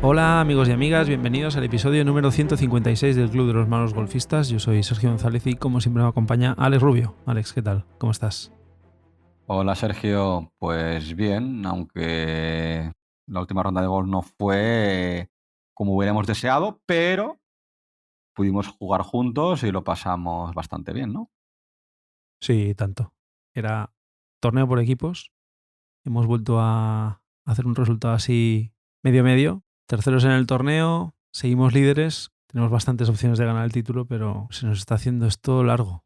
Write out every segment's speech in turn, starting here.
Hola amigos y amigas, bienvenidos al episodio número 156 del Club de los Malos Golfistas. Yo soy Sergio González y como siempre me acompaña Alex Rubio. Alex, ¿qué tal? ¿Cómo estás? Hola Sergio, pues bien, aunque la última ronda de golf no fue como hubiéramos deseado, pero pudimos jugar juntos y lo pasamos bastante bien, ¿no? Sí, tanto. Era torneo por equipos. Hemos vuelto a hacer un resultado así medio-medio. Terceros en el torneo, seguimos líderes. Tenemos bastantes opciones de ganar el título, pero se nos está haciendo esto largo.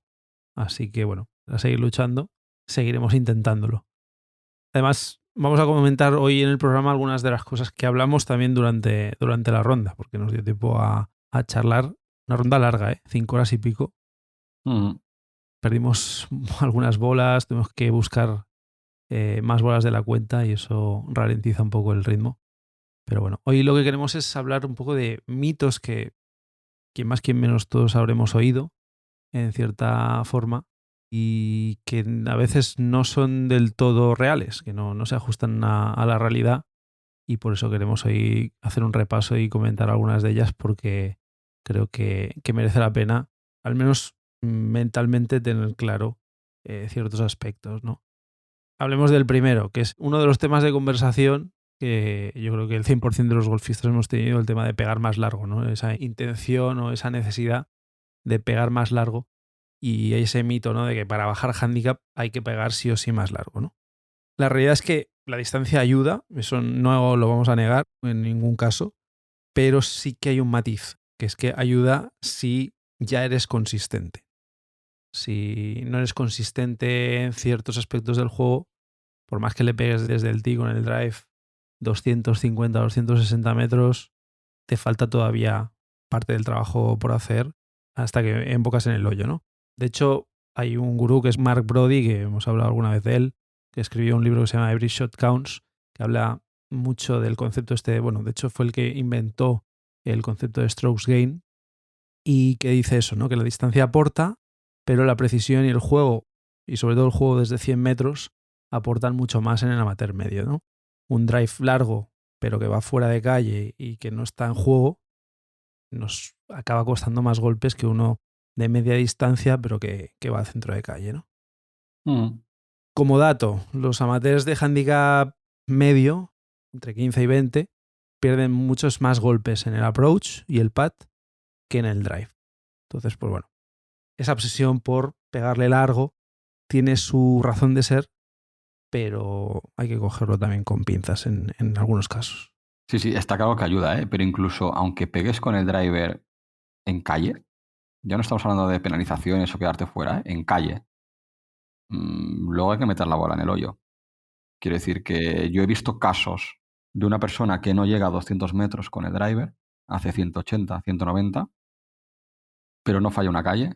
Así que bueno, a seguir luchando, seguiremos intentándolo. Además, vamos a comentar hoy en el programa algunas de las cosas que hablamos también durante la ronda, porque nos dio tiempo a charlar. Una ronda larga, 5 horas y pico. Mm. Perdimos algunas bolas, tuvimos que buscar más bolas de la cuenta y eso ralentiza un poco el ritmo. Pero bueno, hoy lo que queremos es hablar un poco de mitos que quien más, quien menos todos habremos oído en cierta forma y que a veces no son del todo reales, que no se ajustan a la realidad. Y por eso queremos hoy hacer un repaso y comentar algunas de ellas porque creo que merece la pena, al menos mentalmente, tener claro ciertos aspectos, ¿no? Hablemos del primero, que es uno de los temas de conversación que yo creo que el 100% de los golfistas hemos tenido, el tema de pegar más largo, ¿no? Esa intención o esa necesidad de pegar más largo y ese mito, ¿no? De que para bajar handicap hay que pegar sí o sí más largo, ¿no? La realidad es que la distancia ayuda, eso no lo vamos a negar en ningún caso, pero sí que hay un matiz, que es que ayuda si ya eres consistente. Si no eres consistente en ciertos aspectos del juego, por más que le pegues desde el tee con el drive 250, 260 metros, te falta todavía parte del trabajo por hacer hasta que embocas en el hoyo, ¿no? De hecho, hay un gurú que es Mark Brody, que hemos hablado alguna vez de él, que escribió un libro que se llama Every Shot Counts, que habla mucho del concepto este, bueno, de hecho fue el que inventó el concepto de strokes gain y que dice eso, ¿no? Que la distancia aporta, pero la precisión y el juego, y sobre todo el juego desde 100 metros, aportan mucho más en el amateur medio, ¿no? Un drive largo, pero que va fuera de calle y que no está en juego, nos acaba costando más golpes que uno de media distancia, pero que va al centro de calle, ¿no? Mm. Como dato, los amateurs de handicap medio, entre 15 y 20, pierden muchos más golpes en el approach y el pad que en el drive. Entonces, pues bueno, esa obsesión por pegarle largo tiene su razón de ser, pero hay que cogerlo también con pinzas en algunos casos. Sí, sí, está claro que ayuda, ¿eh? Pero incluso aunque pegues con el driver en calle, ya no estamos hablando de penalizaciones o quedarte fuera, ¿eh? En calle, luego hay que meter la bola en el hoyo. Quiero decir que yo he visto casos de una persona que no llega a 200 metros con el driver, hace 180, 190, pero no falla una calle,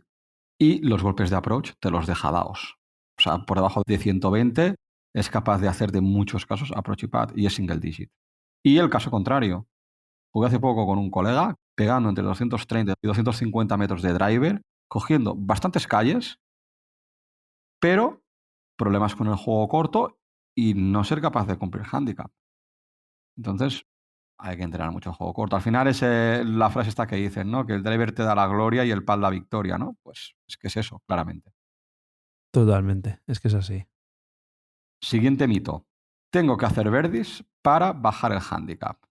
y los golpes de approach te los deja daos. O sea, por debajo de 120 es capaz de hacer de muchos casos approach y pad y es single digit. Y el caso contrario, jugué hace poco con un colega pegando entre 230 y 250 metros de driver, cogiendo bastantes calles, pero problemas con el juego corto y no ser capaz de cumplir handicap. Entonces, hay que entrenar mucho el juego corto. Al final es la frase esta que dicen, ¿no? Que el driver te da la gloria y el pad la victoria, ¿no? Pues es que es eso, claramente. Totalmente, es que es así. Siguiente mito. Tengo que hacer verdis para bajar el handicap.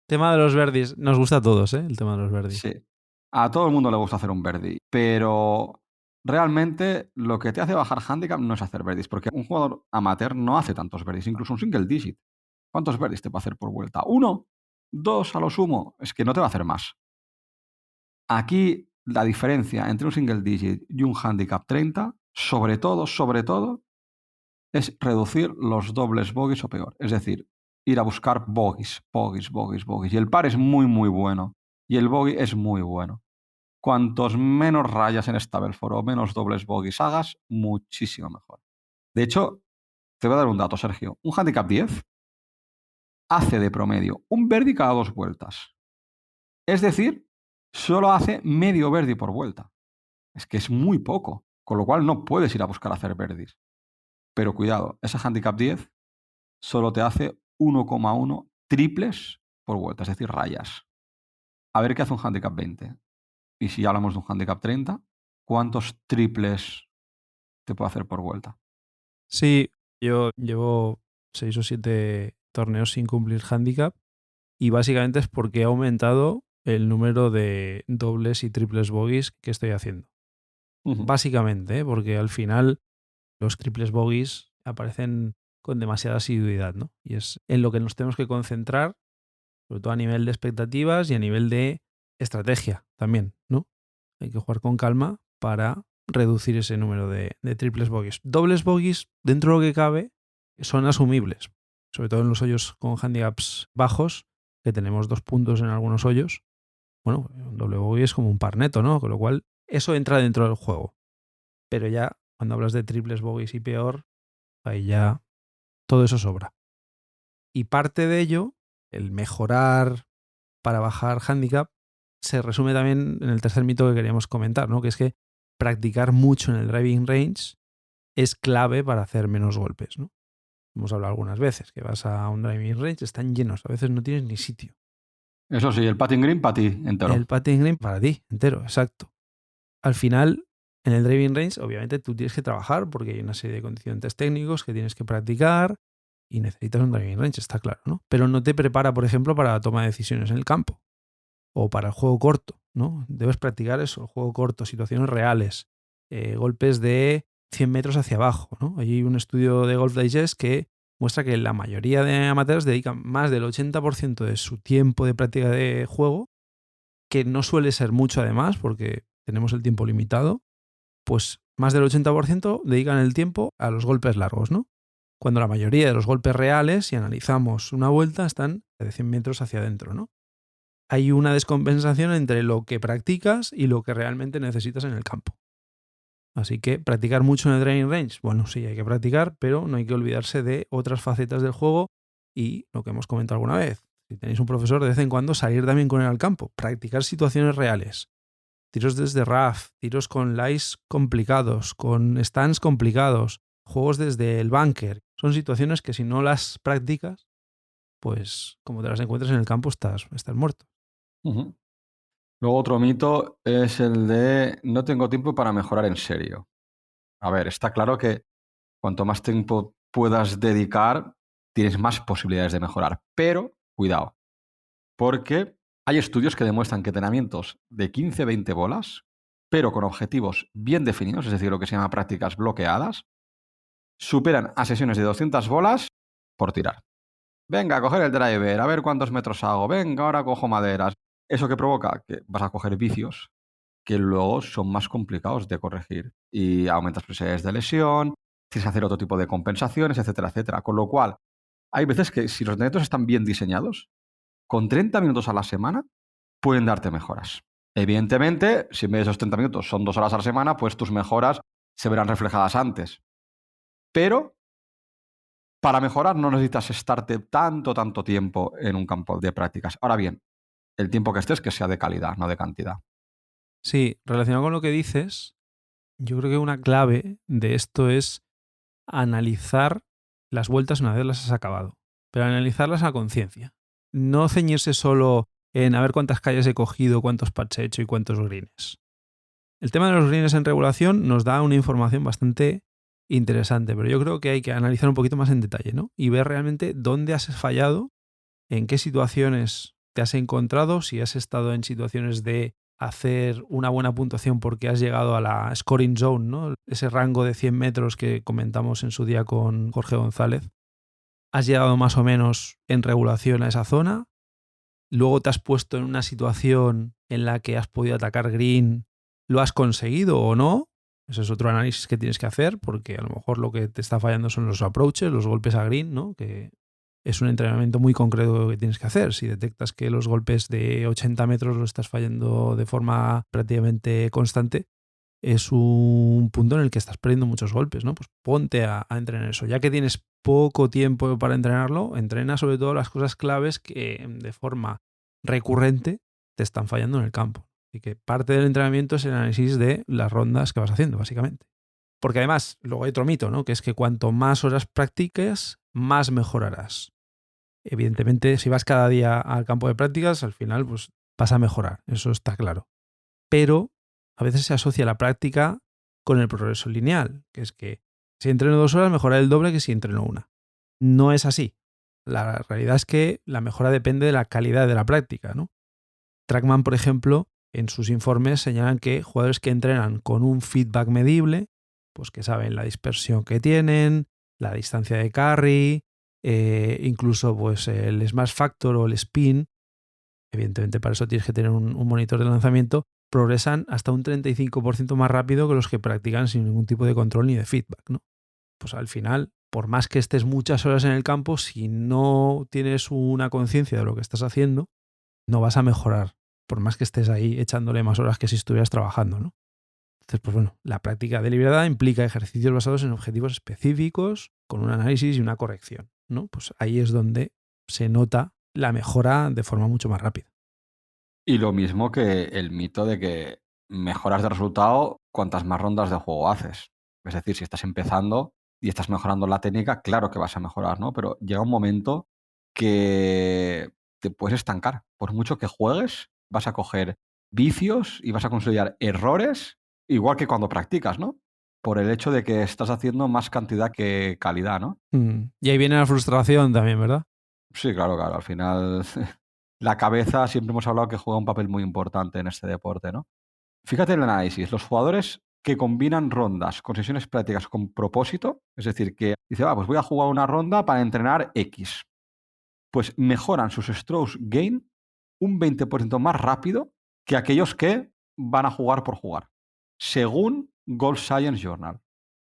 Tema de los verdis, nos gusta a todos, ¿eh? El tema de los verdis. Sí. A todo el mundo le gusta hacer un verdi, pero realmente lo que te hace bajar handicap no es hacer verdis, porque un jugador amateur no hace tantos verdis, incluso un single digit. ¿Cuántos verdis te va a hacer por vuelta? ¿Uno? ¿Dos a lo sumo? Es que no te va a hacer más. Aquí la diferencia entre un single digit y un handicap 30, sobre todo, es reducir los dobles bogies o peor. Es decir, ir a buscar bogies, bogies, bogies, bogies. Y el par es muy, muy bueno. Y el bogey es muy bueno. Cuantos menos rayas en Stableford o menos dobles bogies hagas, muchísimo mejor. De hecho, te voy a dar un dato, Sergio. Un handicap 10 hace de promedio un birdie cada 2 vueltas. Es decir, solo hace medio birdie por vuelta. Es que es muy poco. Con lo cual no puedes ir a buscar hacer birdies. Pero cuidado, ese handicap 10 solo te hace 1,1 triples por vuelta, es decir, rayas. A ver qué hace un handicap 20. Y si hablamos de un handicap 30, ¿cuántos triples te puede hacer por vuelta? Sí, yo llevo 6 o 7 torneos sin cumplir handicap y básicamente es porque he aumentado el número de dobles y triples bogies que estoy haciendo. Básicamente, porque al final los triples bogies aparecen con demasiada asiduidad, ¿no? Y es en lo que nos tenemos que concentrar, sobre todo a nivel de expectativas y a nivel de estrategia también, ¿no? Hay que jugar con calma para reducir ese número de triples bogies. Dobles bogies, dentro de lo que cabe, son asumibles, sobre todo en los hoyos con handicaps bajos, que tenemos 2 puntos en algunos hoyos. Bueno, un doble bogey es como un par neto, ¿no? Con lo cual, eso entra dentro del juego. Pero ya, cuando hablas de triples bogies y peor, ahí ya todo eso sobra. Y parte de ello, el mejorar para bajar handicap, se resume también en el tercer mito que queríamos comentar, ¿no? Que es que practicar mucho en el driving range es clave para hacer menos golpes, ¿no? Hemos hablado algunas veces que vas a un driving range, están llenos, a veces no tienes ni sitio. Eso sí, el putting green para ti entero. El putting green para ti, entero, exacto. Al final, en el driving range, obviamente tú tienes que trabajar porque hay una serie de condicionantes técnicos que tienes que practicar y necesitas un driving range, está claro, ¿no? Pero no te prepara, por ejemplo, para la toma de decisiones en el campo o para el juego corto, ¿no? Debes practicar eso, el juego corto, situaciones reales, golpes de 100 metros hacia abajo, ¿no? Hay un estudio de Golf Digest que muestra que la mayoría de amateurs dedican más del 80% de su tiempo de práctica de juego, que no suele ser mucho además, porque tenemos el tiempo limitado, pues más del 80% dedican el tiempo a los golpes largos, ¿no? Cuando la mayoría de los golpes reales, si analizamos una vuelta, están de 100 metros hacia adentro, ¿no? Hay una descompensación entre lo que practicas y lo que realmente necesitas en el campo. Así que practicar mucho en el driving range, bueno, sí, hay que practicar, pero no hay que olvidarse de otras facetas del juego y lo que hemos comentado alguna vez. Si tenéis un profesor, de vez en cuando salir también con él al campo, practicar situaciones reales. Tiros desde RAF, tiros con lies complicados, con stands complicados, juegos desde el bunker. Son situaciones que si no las practicas, pues como te las encuentres en el campo estás muerto. Luego otro mito es el de no tengo tiempo para mejorar en serio. A ver, está claro que cuanto más tiempo puedas dedicar, tienes más posibilidades de mejorar. Pero, cuidado, porque hay estudios que demuestran que entrenamientos de 15-20 bolas, pero con objetivos bien definidos, es decir, lo que se llama prácticas bloqueadas, superan a sesiones de 200 bolas por tirar. Venga, a coger el driver, a ver cuántos metros hago. Venga, ahora cojo maderas. ¿Eso que provoca? Que vas a coger vicios que luego son más complicados de corregir y aumentas posibilidades de lesión, tienes que hacer otro tipo de compensaciones, etcétera, etcétera. Con lo cual, hay veces que si los entrenamientos están bien diseñados, con 30 minutos a la semana pueden darte mejoras. Evidentemente, si en vez de esos 30 minutos son 2 horas a la semana, pues tus mejoras se verán reflejadas antes. Pero para mejorar no necesitas estarte tanto tiempo en un campo de prácticas. Ahora bien, el tiempo que estés que sea de calidad, no de cantidad. Sí, relacionado con lo que dices, yo creo que una clave de esto es analizar las vueltas una vez las has acabado, pero analizarlas a conciencia. No ceñirse solo en a ver cuántas calles he cogido, cuántos putts he hecho y cuántos greens. El tema de los greens en regulación nos da una información bastante interesante, pero yo creo que hay que analizar un poquito más en detalle, ¿no? Y ver realmente dónde has fallado, en qué situaciones te has encontrado, si has estado en situaciones de hacer una buena puntuación porque has llegado a la scoring zone, ¿no? Ese rango de 100 metros que comentamos en su día con Jorge González. Has llegado más o menos en regulación a esa zona. Luego te has puesto en una situación en la que has podido atacar green. ¿Lo has conseguido o no? Ese es otro análisis que tienes que hacer porque a lo mejor lo que te está fallando son los approaches, los golpes a green, ¿no? Que es un entrenamiento muy concreto que tienes que hacer. Si detectas que los golpes de 80 metros lo estás fallando de forma prácticamente constante, es un punto en el que estás perdiendo muchos golpes, ¿no? Pues ponte a entrenar eso. Ya que tienes poco tiempo para entrenarlo, entrena sobre todo las cosas claves que de forma recurrente te están fallando en el campo. Así que parte del entrenamiento es el análisis de las rondas que vas haciendo, básicamente. Porque además, luego hay otro mito, ¿no? Que es que cuanto más horas practiques, más mejorarás. Evidentemente, si vas cada día al campo de prácticas, al final pues, vas a mejorar, eso está claro. Pero a veces se asocia la práctica con el progreso lineal, que es que si entreno 2 horas, mejoraré el doble que si entreno 1. No es así. La realidad es que la mejora depende de la calidad de la práctica, ¿no? Trackman, por ejemplo, en sus informes señalan que jugadores que entrenan con un feedback medible, pues que saben la dispersión que tienen, la distancia de carry, incluso pues el smash factor o el spin, evidentemente para eso tienes que tener un monitor de lanzamiento, progresan hasta un 35% más rápido que los que practican sin ningún tipo de control ni de feedback, ¿no? Pues al final, por más que estés muchas horas en el campo, si no tienes una conciencia de lo que estás haciendo, no vas a mejorar, por más que estés ahí echándole más horas que si estuvieras trabajando, ¿no? Entonces, pues bueno, la práctica deliberada implica ejercicios basados en objetivos específicos, con un análisis y una corrección, ¿no? Pues ahí es donde se nota la mejora de forma mucho más rápida. Y lo mismo que el mito de que mejoras de resultado cuantas más rondas de juego haces. Es decir, si estás empezando y estás mejorando la técnica, claro que vas a mejorar, ¿no? Pero llega un momento que te puedes estancar. Por mucho que juegues, vas a coger vicios y vas a consolidar errores, igual que cuando practicas, ¿no? Por el hecho de que estás haciendo más cantidad que calidad, ¿no? Y ahí viene la frustración también, ¿verdad? Sí, claro, claro. Al final, la cabeza siempre hemos hablado que juega un papel muy importante en este deporte, ¿no? Fíjate en el análisis, los jugadores que combinan rondas con sesiones prácticas con propósito, es decir, que dice, pues voy a jugar una ronda para entrenar X, pues mejoran sus strokes gain un 20% más rápido que aquellos que van a jugar por jugar, según Gold Science Journal.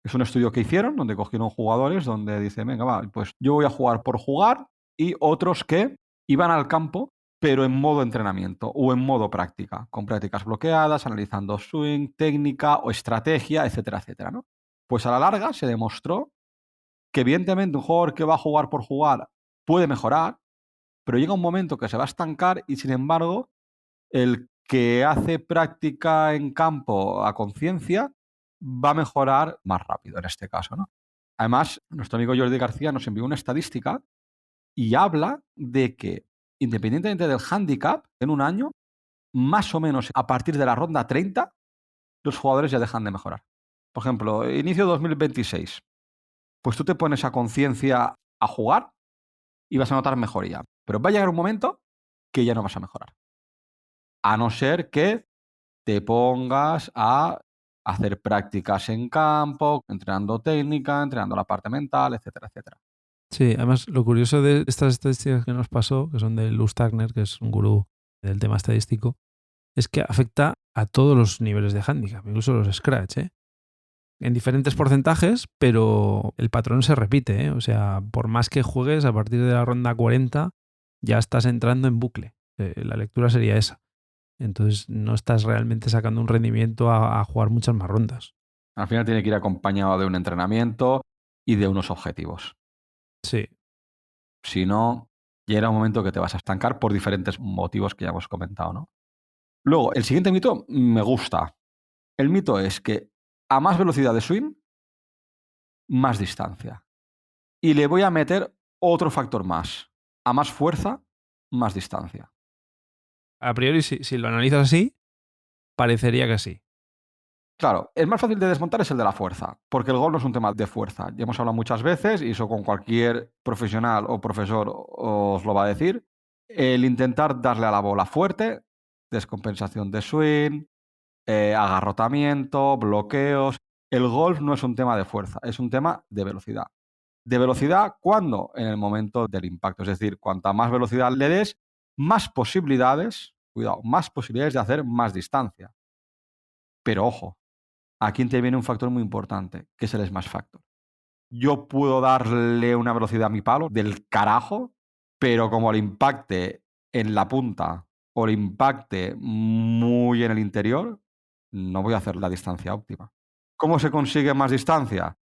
Es un estudio que hicieron donde cogieron jugadores donde dice, venga, va, pues yo voy a jugar por jugar, y otros que iban al campo pero en modo entrenamiento o en modo práctica, con prácticas bloqueadas, analizando swing, técnica o estrategia, etcétera, etcétera, ¿no? Pues a la larga se demostró que evidentemente un jugador que va a jugar por jugar puede mejorar, pero llega un momento que se va a estancar y sin embargo el que hace práctica en campo a conciencia va a mejorar más rápido en este caso, ¿no? Además, nuestro amigo Jordi García nos envió una estadística y habla de que, independientemente del handicap, en un año, más o menos a partir de la ronda 30, los jugadores ya dejan de mejorar. Por ejemplo, inicio 2026, pues tú te pones a conciencia a jugar y vas a notar mejoría. Pero va a llegar un momento que ya no vas a mejorar. A no ser que te pongas a hacer prácticas en campo, entrenando técnica, entrenando la parte mental, etcétera, etcétera. Sí, además lo curioso de estas estadísticas que nos pasó, que son de Luz Tagner, que es un gurú del tema estadístico, es que afecta a todos los niveles de handicap, incluso los scratch, ¿eh? En diferentes porcentajes, pero el patrón se repite, ¿eh? O sea, por más que juegues, a partir de la ronda 40 ya estás entrando en bucle. La lectura sería esa. Entonces no estás realmente sacando un rendimiento a jugar muchas más rondas. Al final tiene que ir acompañado de un entrenamiento y de unos objetivos. Sí. Si no, llega un momento que te vas a estancar por diferentes motivos que ya hemos comentado, ¿no? Luego, el siguiente mito me gusta. El mito es que a más velocidad de swing, más distancia. Y le voy a meter otro factor más. A más fuerza, más distancia. A priori, si lo analizas así, parecería que sí. Claro, el más fácil de desmontar es el de la fuerza, porque el gol no es un tema de fuerza. Ya hemos hablado muchas veces, y eso con cualquier profesional o profesor os lo va a decir. El intentar darle a la bola fuerte, descompensación de swing, agarrotamiento, bloqueos. El golf no es un tema de fuerza, es un tema de velocidad. ¿De velocidad cuándo? En el momento del impacto. Es decir, cuanta más velocidad le des, más posibilidades, cuidado, más posibilidades de hacer más distancia. Pero ojo, aquí interviene un factor muy importante, que es el smash factor. Yo puedo darle una velocidad a mi palo del carajo, pero como le impacte en la punta o le impacte muy en el interior, no voy a hacer la distancia óptima. ¿Cómo se consigue más distancia?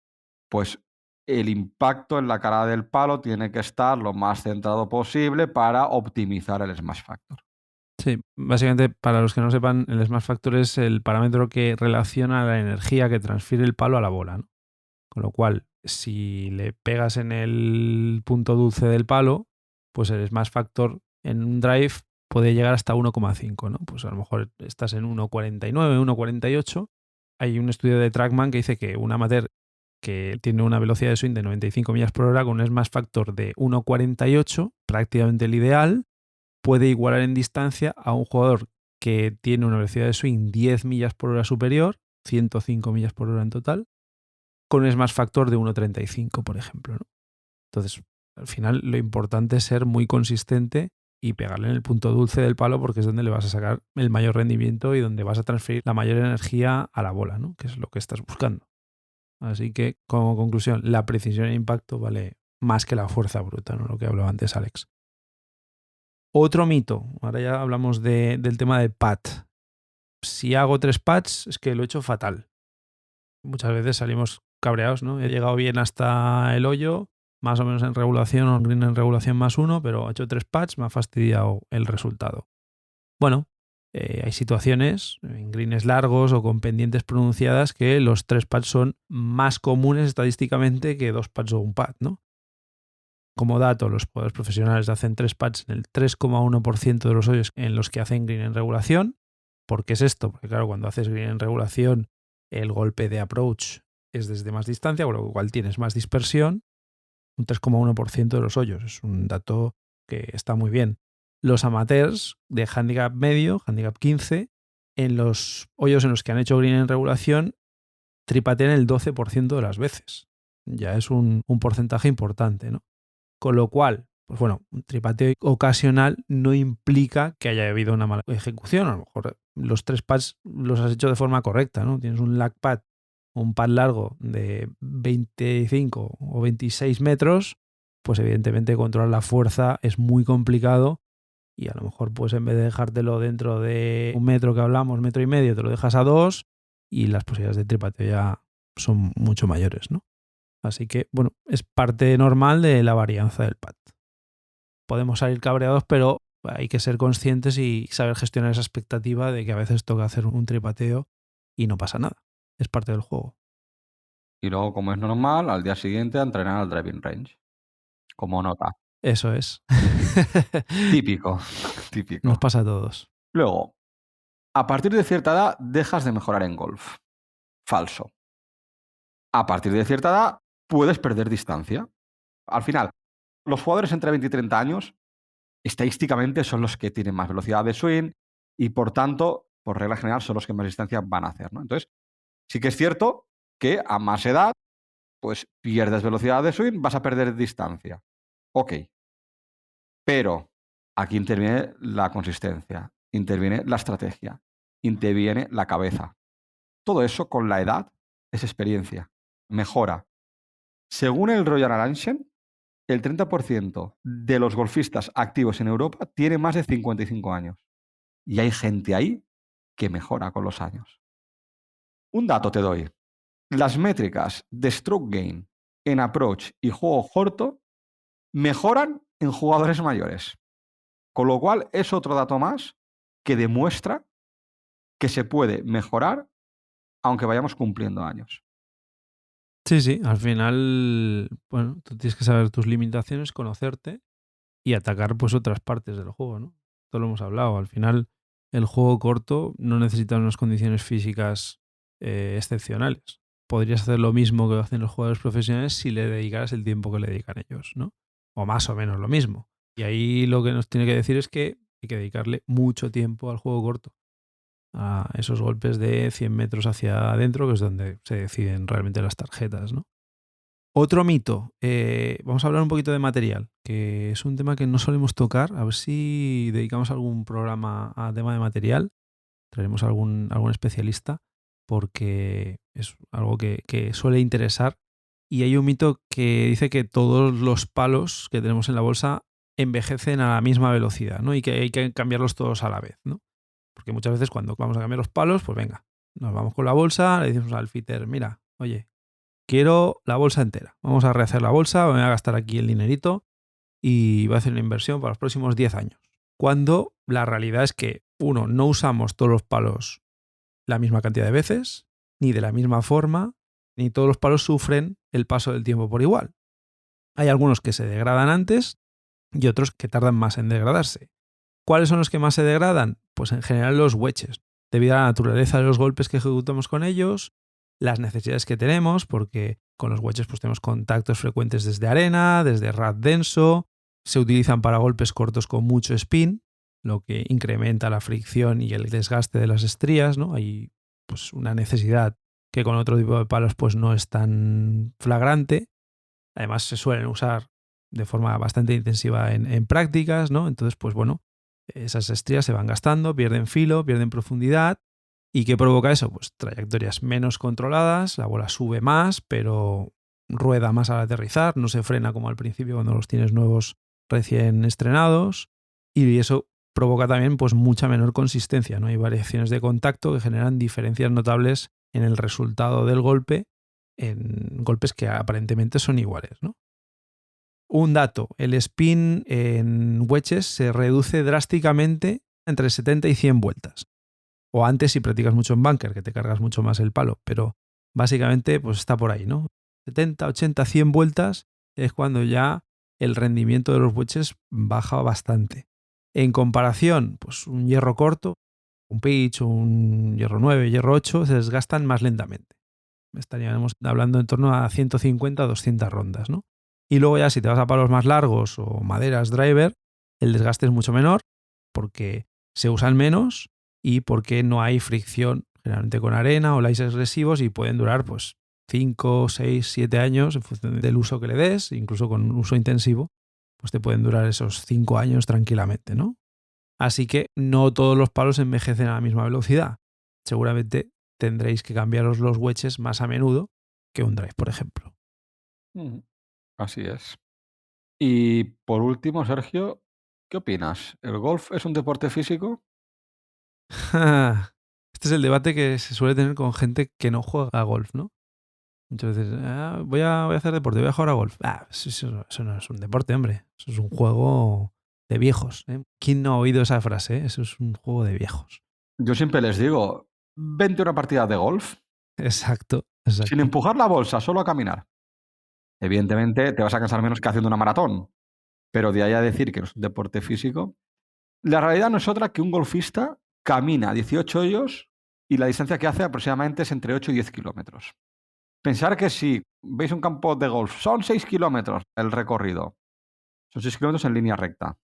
Pues el impacto en la cara del palo tiene que estar lo más centrado posible para optimizar el smash factor. Sí, básicamente, para los que no sepan, el smash factor es el parámetro que relaciona la energía que transfiere el palo a la bola, ¿no? Con lo cual, si le pegas en el punto dulce del palo, pues el smash factor en un drive puede llegar hasta 1,5, ¿no? Pues a lo mejor estás en 1,49, 1,48. Hay un estudio de Trackman que dice que un amateur que tiene una velocidad de swing de 95 millas por hora con un smash factor de 1,48, prácticamente el ideal, puede igualar en distancia a un jugador que tiene una velocidad de swing 10 millas por hora superior, 105 millas por hora en total, con un smash factor de 1,35, por ejemplo, ¿no? Entonces, al final lo importante es ser muy consistente y pegarle en el punto dulce del palo, porque es donde le vas a sacar el mayor rendimiento y donde vas a transferir la mayor energía a la bola, ¿no? Que es lo que estás buscando. Así que, como conclusión, la precisión e impacto vale más que la fuerza bruta, ¿no? Lo que hablaba antes Alex. Otro mito, ahora ya hablamos del tema del pad. Si hago 3 pads es que lo he hecho fatal. Muchas veces salimos cabreados, ¿no? He llegado bien hasta el hoyo, más o menos en regulación o green en regulación +1, pero he hecho 3 pads, me ha fastidiado el resultado. Bueno, hay situaciones en greens largos o con pendientes pronunciadas que los 3 pads son más comunes estadísticamente que 2 pads o un pad, ¿no? Como dato, los jugadores profesionales hacen 3 pads en el 3,1% de los hoyos en los que hacen green en regulación. ¿Por qué es esto? Porque claro, cuando haces green en regulación, el golpe de approach es desde más distancia, con lo cual tienes más dispersión. Un 3,1% de los hoyos. Es un dato que está muy bien. Los amateurs de handicap medio, handicap 15, en los hoyos en los que han hecho green en regulación, tripatean el 12% de las veces. Ya es un porcentaje importante, ¿no? Con lo cual, pues bueno, un tripateo ocasional no implica que haya habido una mala ejecución. A lo mejor los 3 pads los has hecho de forma correcta, ¿no? Tienes un lag pad, un pad largo de 25 o 26 metros, pues evidentemente controlar la fuerza es muy complicado y a lo mejor pues en vez de dejártelo dentro de 1 metro que hablamos, 1,5 metros, te lo dejas a 2 y las posibilidades de tripateo ya son mucho mayores, ¿no? Así que, bueno, es parte normal de la varianza del pad. Podemos salir cabreados, pero hay que ser conscientes y saber gestionar esa expectativa de que a veces toca hacer un tripateo y no pasa nada. Es parte del juego. Y luego, como es normal, al día siguiente a entrenar al driving range. Como nota. Eso es. Típico, Nos típico. pasa a todos. Luego, a partir de cierta edad dejas de mejorar en golf. Falso. A partir de cierta edad puedes perder distancia. Al final, los jugadores entre 20 y 30 años, estadísticamente son los que tienen más velocidad de swing y por tanto, por regla general, son los que más distancia van a hacer, ¿no? Entonces, sí que es cierto que a más edad, pues pierdes velocidad de swing, vas a perder distancia. Ok. Pero aquí interviene la consistencia, interviene la estrategia, interviene la cabeza. Todo eso con la edad es experiencia, mejora. Según el Royal Arrangement, el 30% de los golfistas activos en Europa tiene más de 55 años. Y hay gente ahí que mejora con los años. Un dato te doy. Las métricas de stroke gain en approach y juego corto mejoran en jugadores mayores. Con lo cual es otro dato más que demuestra que se puede mejorar aunque vayamos cumpliendo años. Sí, al final, bueno, tú tienes que saber tus limitaciones, conocerte y atacar pues otras partes del juego, ¿no? Esto lo hemos hablado. Al final, el juego corto no necesita unas condiciones físicas excepcionales. Podrías hacer lo mismo que hacen los jugadores profesionales si le dedicaras el tiempo que le dedican ellos, ¿no? O más o menos lo mismo. Y ahí lo que nos tiene que decir es que hay que dedicarle mucho tiempo al juego corto, a esos golpes de 100 metros hacia adentro, que es donde se deciden realmente las tarjetas, ¿no? Otro mito, vamos a hablar un poquito de material, que es un tema que no solemos tocar. A ver si dedicamos algún programa a tema de material, traeremos algún especialista, porque es algo que suele interesar. Y hay un mito que dice que todos los palos que tenemos en la bolsa envejecen a la misma velocidad, ¿no? Y que hay que cambiarlos todos a la vez, ¿no? Porque muchas veces cuando vamos a cambiar los palos, pues venga, nos vamos con la bolsa, le decimos al fitter, mira, oye, quiero la bolsa entera. Vamos a rehacer la bolsa, me voy a gastar aquí el dinerito y voy a hacer una inversión para los próximos 10 años. Cuando la realidad es que, uno, no usamos todos los palos la misma cantidad de veces, ni de la misma forma, ni todos los palos sufren el paso del tiempo por igual. Hay algunos que se degradan antes y otros que tardan más en degradarse. ¿Cuáles son los que más se degradan? Pues en general los wedges, debido a la naturaleza de los golpes que ejecutamos con ellos, las necesidades que tenemos, porque con los wedges pues tenemos contactos frecuentes desde arena, desde rad denso, se utilizan para golpes cortos con mucho spin, lo que incrementa la fricción y el desgaste de las estrías, ¿no? Hay pues una necesidad que con otro tipo de palos pues no es tan flagrante. Además se suelen usar de forma bastante intensiva en prácticas, ¿no? Entonces, pues bueno, esas estrías se van gastando, pierden filo, pierden profundidad. ¿Y qué provoca eso? Pues trayectorias menos controladas, la bola sube más, pero rueda más al aterrizar, no se frena como al principio cuando los tienes nuevos recién estrenados, y eso provoca también pues mucha menor consistencia, ¿no? Hay variaciones de contacto que generan diferencias notables en el resultado del golpe en golpes que aparentemente son iguales, ¿no? Un dato, el spin en wedges se reduce drásticamente entre 70 y 100 vueltas. O antes si practicas mucho en bunker, que te cargas mucho más el palo, pero básicamente pues está por ahí, ¿no? 70, 80, 100 vueltas es cuando ya el rendimiento de los wedges baja bastante. En comparación, pues un hierro corto, un pitch, un hierro 9, hierro 8, se desgastan más lentamente. Estaríamos hablando en torno a 150 o 200 rondas, ¿no? Y luego ya si te vas a palos más largos o maderas driver, el desgaste es mucho menor porque se usan menos y porque no hay fricción generalmente con arena o láser agresivos y pueden durar pues 5, 6, 7 años en función del uso que le des, incluso con un uso intensivo, pues te pueden durar esos 5 años tranquilamente, ¿no? Así que no todos los palos envejecen a la misma velocidad. Seguramente tendréis que cambiaros los wedges más a menudo que un drive, por ejemplo. Ujú. Así es. Y por último, Sergio, ¿qué opinas? ¿El golf es un deporte físico? Este es el debate que se suele tener con gente que no juega a golf, ¿no? Muchas veces, voy a hacer deporte, voy a jugar a golf. Eso no es un deporte, hombre. Eso es un juego de viejos. ¿Eh? ¿Quién no ha oído esa frase? Eso es un juego de viejos. Yo siempre les digo, vente a una partida de golf Exacto, sin exacto. empujar la bolsa, solo a caminar. Evidentemente te vas a cansar menos que haciendo una maratón, pero de ahí a decir que no es un deporte físico, la realidad no es otra que un golfista camina 18 hoyos y la distancia que hace aproximadamente es entre 8 y 10 kilómetros. Pensar que si veis un campo de golf, son 6 kilómetros el recorrido. Son 6 kilómetros en línea recta.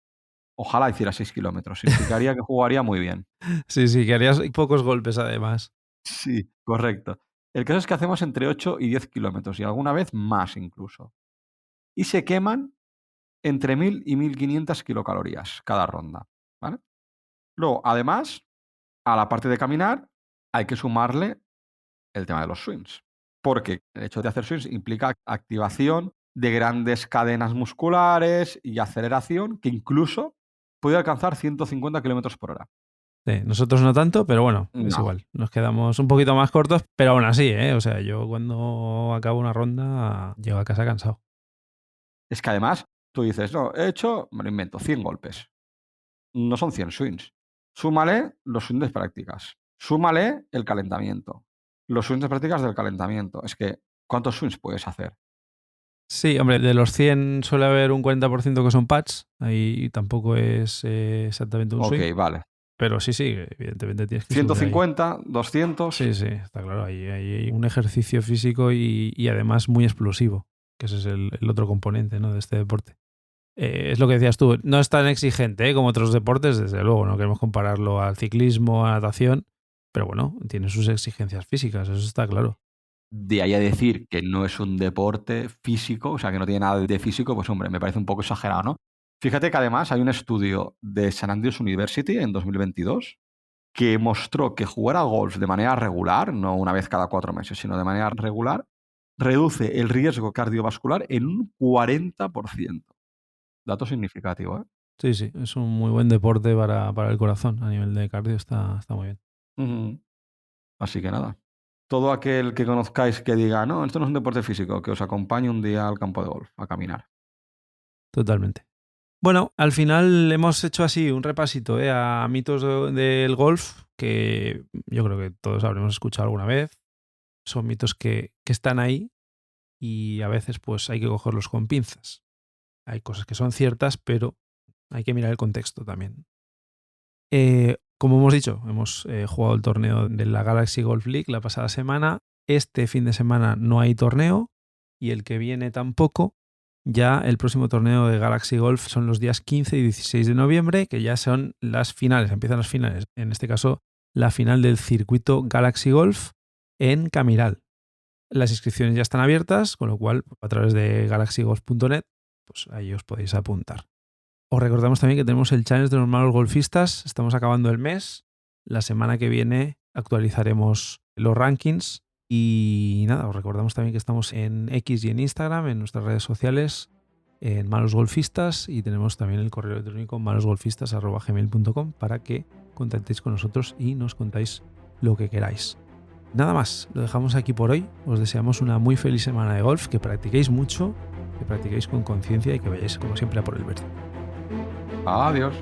Ojalá hiciera 6 kilómetros. Significaría que jugaría muy bien. Sí, que harías pocos golpes además. Sí, correcto. El caso es que hacemos entre 8 y 10 kilómetros y alguna vez más incluso. Y se queman entre 1000 y 1500 kilocalorías cada ronda. ¿Vale? Luego, además, a la parte de caminar, hay que sumarle el tema de los swings. Porque el hecho de hacer swings implica activación de grandes cadenas musculares y aceleración que incluso puede alcanzar 150 kilómetros por hora. Sí, nosotros no tanto, pero bueno, es No. igual. Nos quedamos un poquito más cortos, pero aún así, ¿eh? O sea, yo cuando acabo una ronda llego a casa cansado. Es que además tú dices, no, he hecho, me lo invento, 100 golpes. No son 100 swings. Súmale los swings de prácticas. Súmale el calentamiento. Los swings de prácticas del calentamiento. Es que, ¿cuántos swings puedes hacer? Sí, hombre, de los 100 suele haber un 40% que son pads. Ahí tampoco es exactamente un Ok, swing. vale. Pero sí, evidentemente tienes que subir ahí. 150, 200. Sí, está claro. Ahí hay un ejercicio físico y además muy explosivo, que ese es el otro componente, ¿no?, de este deporte. Es lo que decías tú, no es tan exigente, como otros deportes, desde luego, no queremos compararlo al ciclismo, a la natación, pero bueno, tiene sus exigencias físicas, eso está claro. De ahí a decir que no es un deporte físico, o sea, que no tiene nada de físico, pues hombre, me parece un poco exagerado, ¿no? Fíjate que además hay un estudio de St. Andrews University en 2022 que mostró que jugar a golf de manera regular, no una vez cada 4 meses, sino de manera regular, reduce el riesgo cardiovascular en un 40%. Dato significativo, ¿eh? Sí, es un muy buen deporte para el corazón, a nivel de cardio está muy bien. Ujú. Así que nada. Todo aquel que conozcáis que diga, no, esto no es un deporte físico, que os acompañe un día al campo de golf a caminar. Totalmente. Bueno, al final hemos hecho así un repasito a mitos del golf que yo creo que todos habremos escuchado alguna vez. Son mitos que están ahí y a veces pues hay que cogerlos con pinzas. Hay cosas que son ciertas, pero hay que mirar el contexto también. Como hemos dicho, hemos jugado el torneo de la Galaxy Golf League la pasada semana. Este fin de semana no hay torneo y el que viene tampoco. Ya el próximo torneo de Galaxy Golf son los días 15 y 16 de noviembre, que ya son las finales, empiezan las finales. En este caso, la final del circuito Galaxy Golf en Camiral. Las inscripciones ya están abiertas, con lo cual a través de galaxygolf.net, pues ahí os podéis apuntar. Os recordamos también que tenemos el challenge de los malos golfistas. Estamos acabando el mes. La semana que viene actualizaremos los rankings. Y nada, os recordamos también que estamos en X y en Instagram, en nuestras redes sociales, en Malos Golfistas, y tenemos también el correo electrónico malosgolfistas@gmail.com para que contactéis con nosotros y nos contáis lo que queráis. Nada más, lo dejamos aquí por hoy. Os deseamos una muy feliz semana de golf, que practiquéis mucho, que practiquéis con conciencia y que vayáis como siempre a por el verde. Adiós.